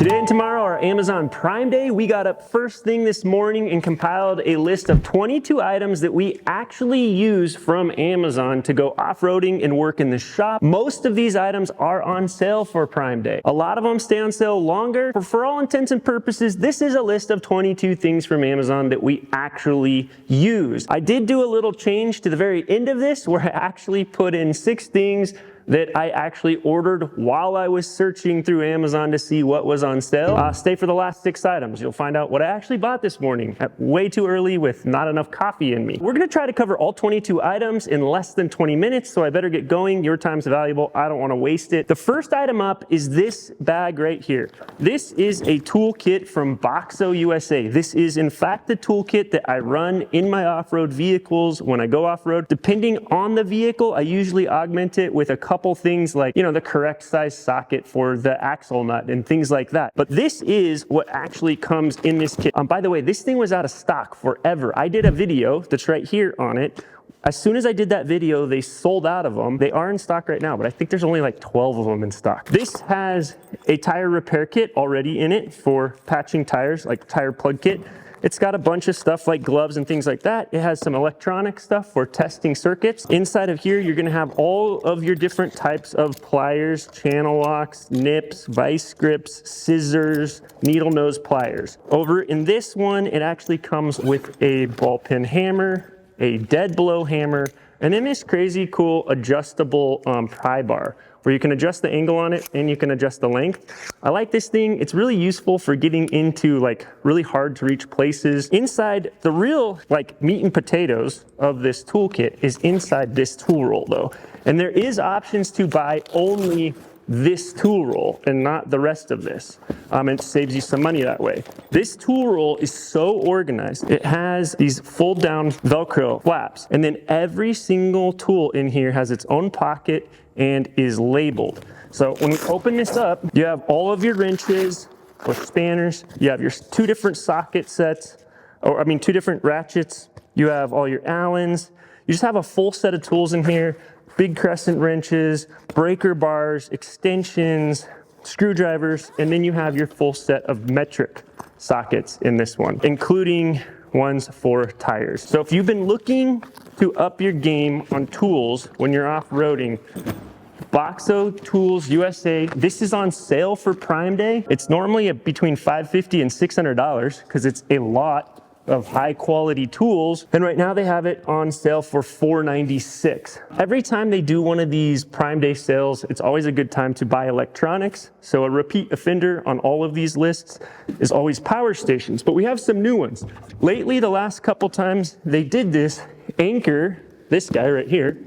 Today and tomorrow are Amazon Prime Day. We got up first thing this morning and compiled a list of 22 items that we actually use from Amazon to go off-roading and work in the shop. Most of these items are on sale for Prime Day. A lot of them stay on sale longer. But for all intents and purposes, this is a list of 22 things from Amazon that we actually use. I did do a little change to the very end of this where I actually put in 6 things that I actually ordered while I was searching through Amazon to see what was on sale. Stay for the last 6 items. You'll find out what I actually bought this morning at way too early with not enough coffee in me. We're gonna try to cover all 22 items in less than 20 minutes, so I better get going. Your time's valuable. I don't wanna waste it. The first item up is this bag right here. This is a toolkit from Boxo USA. This is in fact the toolkit that I run in my off-road vehicles when I go off-road. Depending on the vehicle, I usually augment it with a couple things like, the correct size socket for the axle nut and things like that. But this is what actually comes in this kit. By the way, this thing was out of stock forever. I did a video that's right here on it. As soon as I did that video, they sold out of them. They are in stock right now, but I think there's only like 12 of them in stock. This has a tire repair kit already in it for patching tires, like tire plug kit. It's got a bunch of stuff like gloves and things like that. It has some electronic stuff for testing circuits. Inside of here, you're gonna have all of your different types of pliers, channel locks, nips, vice grips, scissors, needle nose pliers. Over in this one, it actually comes with a ball peen hammer, a dead blow hammer, and then this crazy cool adjustable pry bar where you can adjust the angle on it and you can adjust the length. I like this thing. It's really useful for getting into like really hard to reach places. Inside, the real like meat and potatoes of this toolkit is inside this tool roll though. And there is options to buy only this tool roll and not the rest of this. It saves you some money that way. This tool roll is so organized. It has these fold down Velcro flaps, and then every single tool in here has its own pocket and is labeled. So when we open this up, you have all of your wrenches or spanners. You have your 2 different socket sets, 2 different ratchets. You have all your Allens. You just have a full set of tools in here. Big crescent wrenches, breaker bars, extensions, screwdrivers, and then you have your full set of metric sockets in this one, including ones for tires. So if you've been looking to up your game on tools when you're off-roading, Boxo Tools USA, this is on sale for Prime Day. It's normally between $550 and $600 because it's a lot of high quality tools, and right now they have it on sale for $496. Every time they do one of these Prime Day sales, it's always a good time to buy electronics. So a repeat offender on all of these lists is always power stations, but we have some new ones. Lately, the last couple times they did this, Anchor, this guy right here,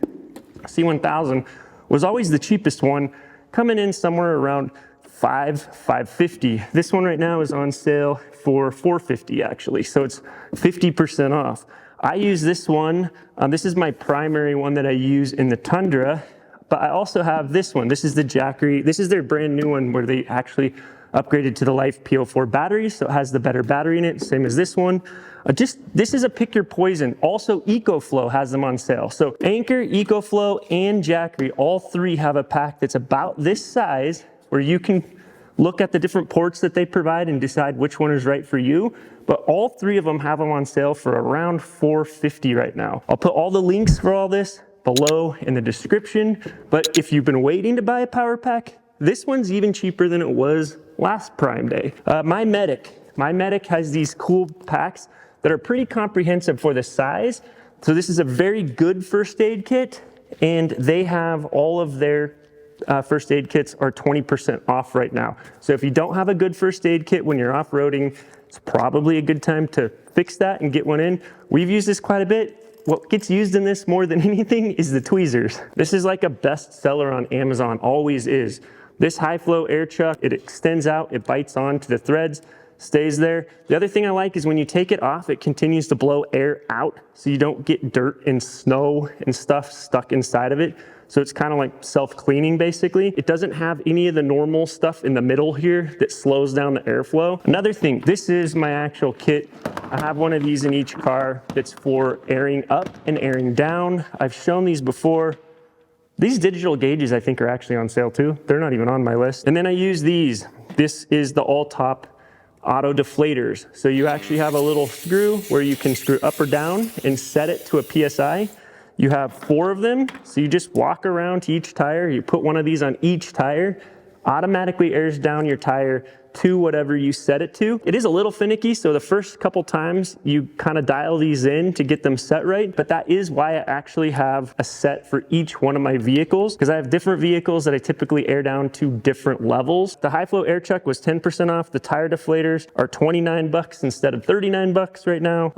C1000, was always the cheapest one, coming in somewhere around $550. This one right now is on sale for $450 actually, so it's 50% off. I use this one. This is my primary one that I use in the Tundra, but I also have this one. This is the Jackery. This is their brand new one where they actually upgraded to the Life PO4 battery, so it has the better battery in it, same as this one. This is a pick your poison. Also, EcoFlow has them on sale. So Anchor, EcoFlow, and Jackery, all 3 have a pack that's about this size where you can look at the different ports that they provide and decide which one is right for you. But all 3 of them have them on sale for around $450 right now. I'll put all the links for all this below in the description. But if you've been waiting to buy a power pack, this one's even cheaper than it was last Prime Day. My Medic has these cool packs that are pretty comprehensive for the size. So this is a very good first aid kit, and they have all of their first aid kits are 20% off right now. So if you don't have a good first aid kit when you're off-roading, it's probably a good time to fix that and get one in. We've used this quite a bit. What gets used in this more than anything is the tweezers. This is like a bestseller on Amazon, always is. This high flow air chuck, it extends out, it bites onto the threads, stays there. The other thing I like is when you take it off, it continues to blow air out so you don't get dirt and snow and stuff stuck inside of it. So it's kind of like self-cleaning basically. It doesn't have any of the normal stuff in the middle here that slows down the airflow. Another thing, this is my actual kit. I have one of these in each car that's for airing up and airing down. I've shown these before. These digital gauges I think are actually on sale too. They're not even on my list. And then I use these. This is the all-top auto deflators. So you actually have a little screw where you can screw up or down and set it to a PSI. You have 4 of them, so you just walk around to each tire, you put one of these on each tire, automatically airs down your tire to whatever you set it to. It is a little finicky, so the first couple times you kind of dial these in to get them set right, but that is why I actually have a set for each one of my vehicles, because I have different vehicles that I typically air down to different levels. The high flow air chuck was 10% off. The tire deflators are 29 bucks instead of 39 bucks right now.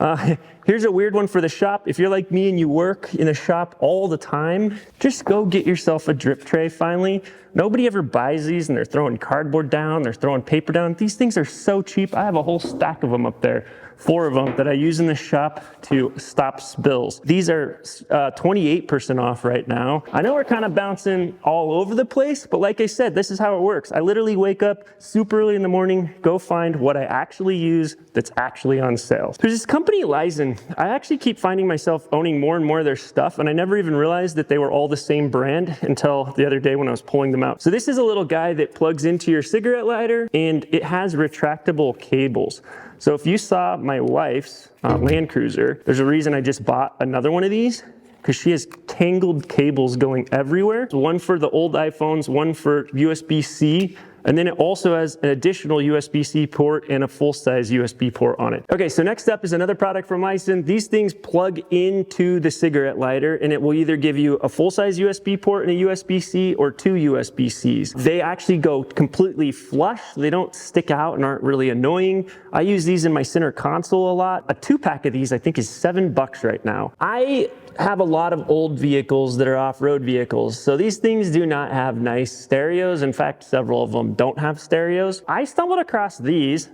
Here's a weird one for the shop. If you're like me and you work in the shop all the time, just go get yourself a drip tray finally. Nobody ever buys these and they're throwing cardboard down, they're throwing paper down. These things are so cheap. I have a whole stack of them up there, 4 of them that I use in the shop to stop spills. These are 28% off right now. I know we're kind of bouncing all over the place, but like I said, this is how it works. I literally wake up super early in the morning, go find what I actually use that's actually on sale. There's this company, Lysen. I actually keep finding myself owning more and more of their stuff, and I never even realized that they were all the same brand until the other day when I was pulling them out. So this is a little guy that plugs into your cigarette lighter, and it has retractable cables. So if you saw my wife's Land Cruiser, there's a reason I just bought another one of these, because she has tangled cables going everywhere. So one for the old iPhones, one for USB-C, and then it also has an additional USB-C port and a full-size USB port on it. Okay, so next up is another product from Lysen. These things plug into the cigarette lighter, and it will either give you a full-size USB port and a USB-C or 2 USB-Cs. They actually go completely flush. They don't stick out and aren't really annoying. I use these in my center console a lot. A 2-pack of these I think is $7 right now. I have a lot of old vehicles that are off-road vehicles, so these things do not have nice stereos. In fact, several of them don't have stereos. I stumbled across these.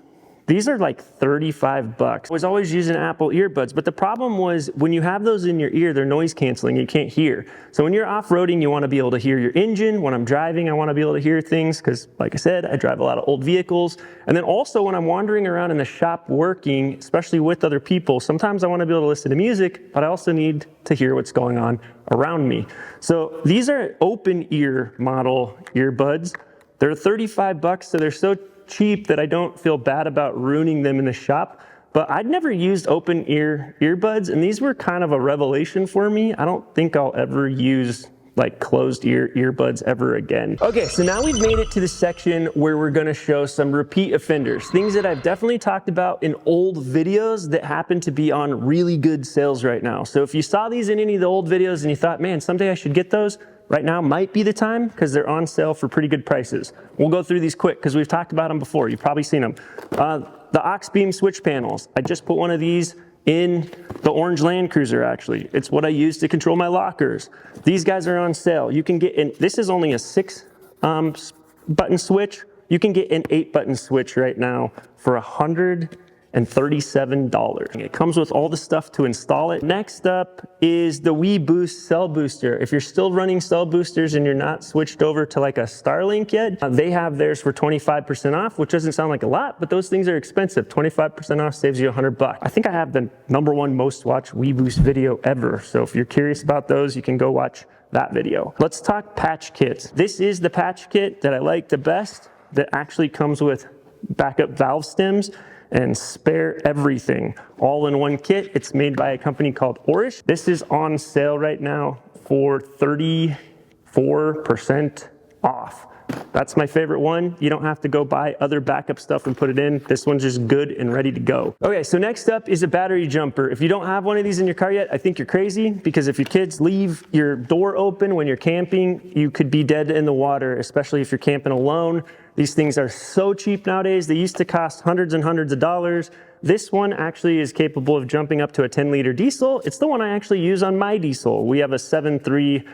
These are like 35 bucks. I was always using Apple earbuds, but the problem was when you have those in your ear, they're noise canceling, you can't hear. So when you're off-roading, you wanna be able to hear your engine. When I'm driving, I wanna be able to hear things, because like I said, I drive a lot of old vehicles. And then also when I'm wandering around in the shop working, especially with other people, sometimes I wanna be able to listen to music, but I also need to hear what's going on around me. So these are open ear model earbuds. They're 35 bucks, so they're so cheap that I don't feel bad about ruining them in the shop. But I'd never used open ear earbuds, and these were kind of a revelation for me. I don't think I'll ever use like closed ear earbuds ever again. Okay, so now we've made it to the section where we're gonna show some repeat offenders, things that I've definitely talked about in old videos that happen to be on really good sales right now. So if you saw these in any of the old videos and you thought, man, someday I should get those, right now might be the time, because they're on sale for pretty good prices. We'll go through these quick because we've talked about them before. You've probably seen them. The aux beam switch panels. I just put one of these in the orange Land Cruiser, actually. It's what I use to control my lockers. These guys are on sale. You can get in, this is only a 6 button switch. You can get an 8-button switch right now for $137. It comes with all the stuff to install it. Next up is the WeBoost cell booster. If you're still running cell boosters and you're not switched over to like a Starlink yet, they have theirs for 25% off, which doesn't sound like a lot, but those things are expensive. 25% off saves you $100. I think I have the #1 most watched WeBoost video ever. So if you're curious about those, you can go watch that video. Let's talk patch kits. This is the patch kit that I like the best, that actually comes with backup valve stems and spare everything all in one kit. It's made by a company called Orish. This is on sale right now for 34% off. That's my favorite one. You don't have to go buy other backup stuff and put it in. This one's just good and ready to go. Okay, so next up is a battery jumper. If you don't have one of these in your car yet, I think you're crazy, because if your kids leave your door open when you're camping, you could be dead in the water, especially if you're camping alone. These things are so cheap nowadays. They used to cost hundreds and hundreds of dollars. This one actually is capable of jumping up to a 10-liter diesel. It's the one I actually use on my diesel. We have a 7.3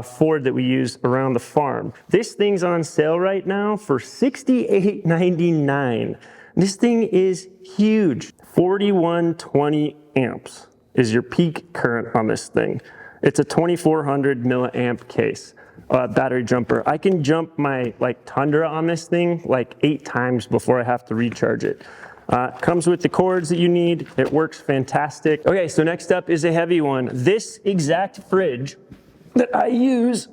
Ford that we use around the farm. This thing's on sale right now for $68.99. This thing is huge. 4120 amps is your peak current on this thing. It's a 2400 milliamp case. Battery jumper. I can jump my Tundra on this thing like 8 times before I have to recharge it. Comes with the cords that you need. It works fantastic. Okay, so next up is a heavy one. This exact fridge that I use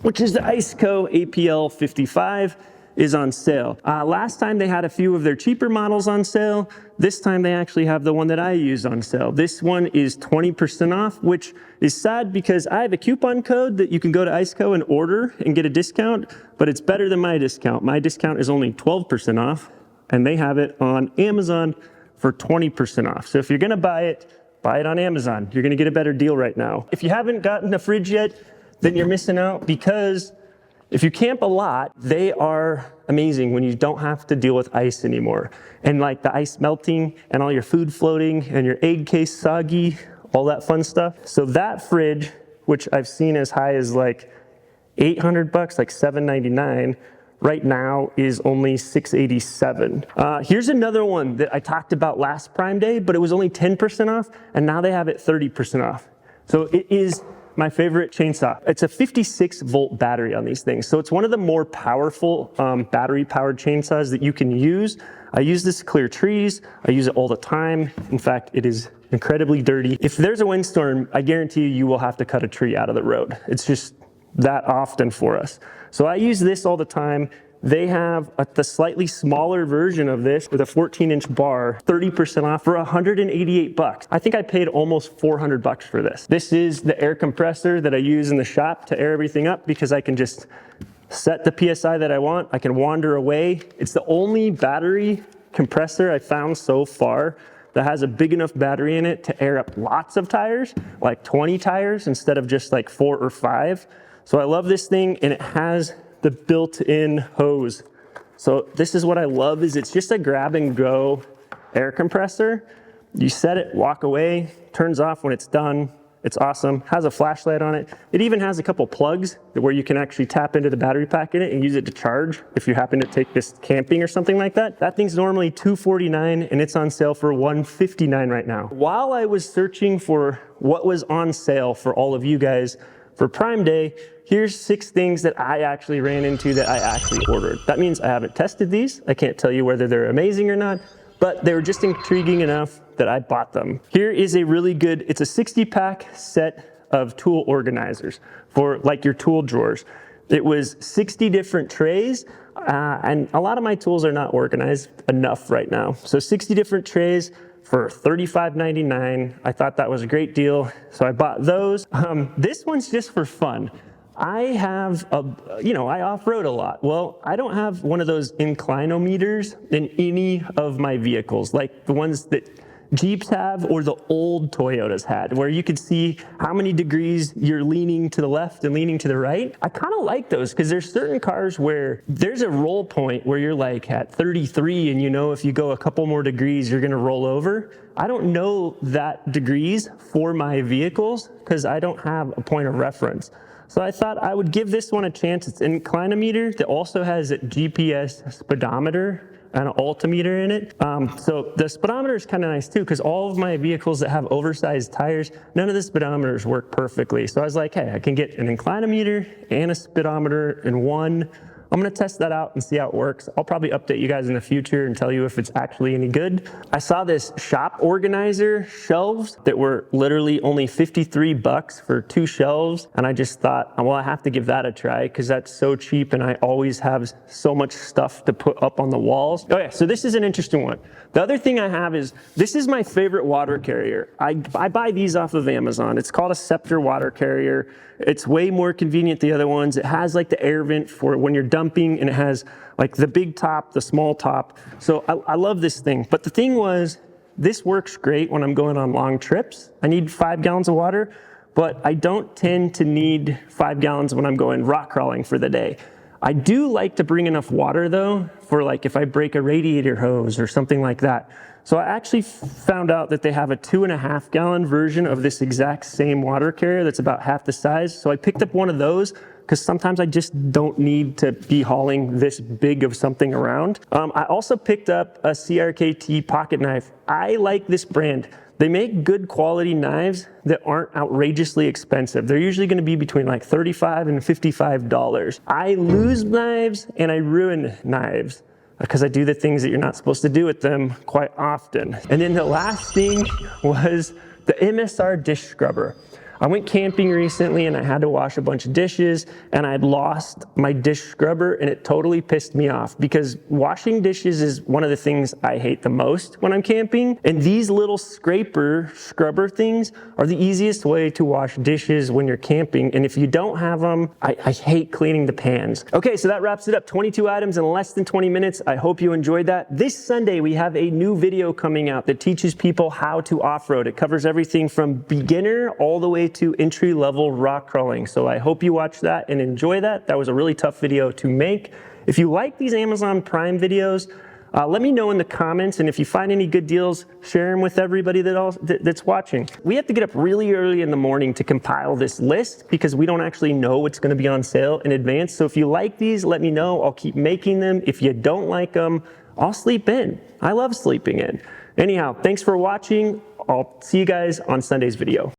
which is the Iceco APL 55, is on sale. Last time they had a few of their cheaper models on sale. This time they actually have the one that I use on sale. This one is 20% off, which is sad because I have a coupon code that you can go to Iceco and order and get a discount, but it's better than my discount. My discount is only 12% off, and they have it on Amazon for 20% off. So if you're gonna buy it on Amazon. You're gonna get a better deal right now. If you haven't gotten a fridge yet, then you're missing out, because if you camp a lot, they are amazing when you don't have to deal with ice anymore. And like the ice melting and all your food floating and your egg case soggy, all that fun stuff. So that fridge, which I've seen as high as like 800 bucks, like $799, right now is only $687. Here's another one that I talked about last Prime Day, but it was only 10% off, and now they have it 30% off. So it is my favorite chainsaw. It's a 56 volt battery on these things. So it's one of the more powerful battery powered chainsaws that you can use. I use this to clear trees. I use it all the time. In fact, it is incredibly dirty. If there's a windstorm, I guarantee you will have to cut a tree out of the road. It's just that often for us. So I use this all the time. They have the slightly smaller version of this with a 14-inch bar, 30% off for 188 bucks. I think I paid almost 400 bucks for this. This is the air compressor that I use in the shop to air everything up, because I can just set the PSI that I want. I can wander away. It's the only battery compressor I found so far that has a big enough battery in it to air up lots of tires, like 20 tires instead of just like 4 or 5. So I love this thing, and it has the built-in hose. So this is what I love, is it's just a grab and go air compressor. You set it, walk away, turns off when it's done. It's awesome. Has a flashlight on it. It even has a couple plugs where you can actually tap into the battery pack in it and use it to charge if you happen to take this camping or something like that. That thing's normally $249 and it's on sale for $159 right now. While I was searching for what was on sale for all of you guys for Prime Day, here's 6 things that I actually ran into that I actually ordered. That means I haven't tested these. I can't tell you whether they're amazing or not, but they were just intriguing enough that I bought them. Here is a really good, it's a 60-pack set of tool organizers for like your tool drawers. It was 60 different trays, and a lot of my tools are not organized enough right now. So 60 different trays for $35.99. I thought that was a great deal, so I bought those. This one's just for fun. I have I off-road a lot. Well, I don't have one of those inclinometers in any of my vehicles, like the ones that Jeeps have or the old Toyotas had, where you could see how many degrees you're leaning to the left and leaning to the right. I kind of like those because there's certain cars where there's a roll point where you're like at 33 and you know if you go a couple more degrees, you're gonna roll over. I don't know that degrees for my vehicles because I don't have a point of reference. So I thought I would give this one a chance. It's an inclinometer that also has a GPS speedometer and an altimeter in it. So the speedometer is kind of nice too, because all of my vehicles that have oversized tires, none of the speedometers work perfectly. So I was like, hey, I can get an inclinometer and a speedometer in one. I'm gonna test that out and see how it works. I'll probably update you guys in the future and tell you if it's actually any good. I saw this shop organizer shelves that were literally only 53 bucks for 2 shelves. And I just thought, well, I have to give that a try because that's so cheap and I always have so much stuff to put up on the walls. Oh yeah, so this is an interesting one. The other thing I have is, this is my favorite water carrier. I buy these off of Amazon. It's called a Scepter water carrier. It's way more convenient than the other ones. It has like the air vent for when you're dumping, and it has like the big top, the small top. So I love this thing. But the thing was, this works great when I'm going on long trips. I need 5 gallons of water, but I don't tend to need 5 gallons when I'm going rock crawling for the day. I do like to bring enough water though, for like if I break a radiator hose or something like that. So I actually found out that they have a 2.5 gallon version of this exact same water carrier that's about half the size. So I picked up one of those because sometimes I just don't need to be hauling this big of something around. I also picked up a CRKT pocket knife. I like this brand. They make good quality knives that aren't outrageously expensive. They're usually gonna be between like $35 and $55. I lose knives and I ruin knives because I do the things that you're not supposed to do with them quite often. And then the last thing was the MSR dish scrubber. I went camping recently and I had to wash a bunch of dishes, and I'd lost my dish scrubber, and it totally pissed me off because washing dishes is one of the things I hate the most when I'm camping. And these little scrubber things are the easiest way to wash dishes when you're camping. And if you don't have them, I hate cleaning the pans. Okay, so that wraps it up. 22 items in less than 20 minutes. I hope you enjoyed that. This Sunday, we have a new video coming out that teaches people how to off-road. It covers everything from beginner all the way to entry-level rock crawling. So I hope you watch that and enjoy that. That was a really tough video to make. If you like these Amazon Prime videos, let me know in the comments, and if you find any good deals, share them with everybody that's watching. We have to get up really early in the morning to compile this list because we don't actually know what's going to be on sale in advance. So if you like these, let me know. I'll keep making them. If you don't like them, I'll sleep in. I love sleeping in. Anyhow, thanks for watching. I'll see you guys on Sunday's video.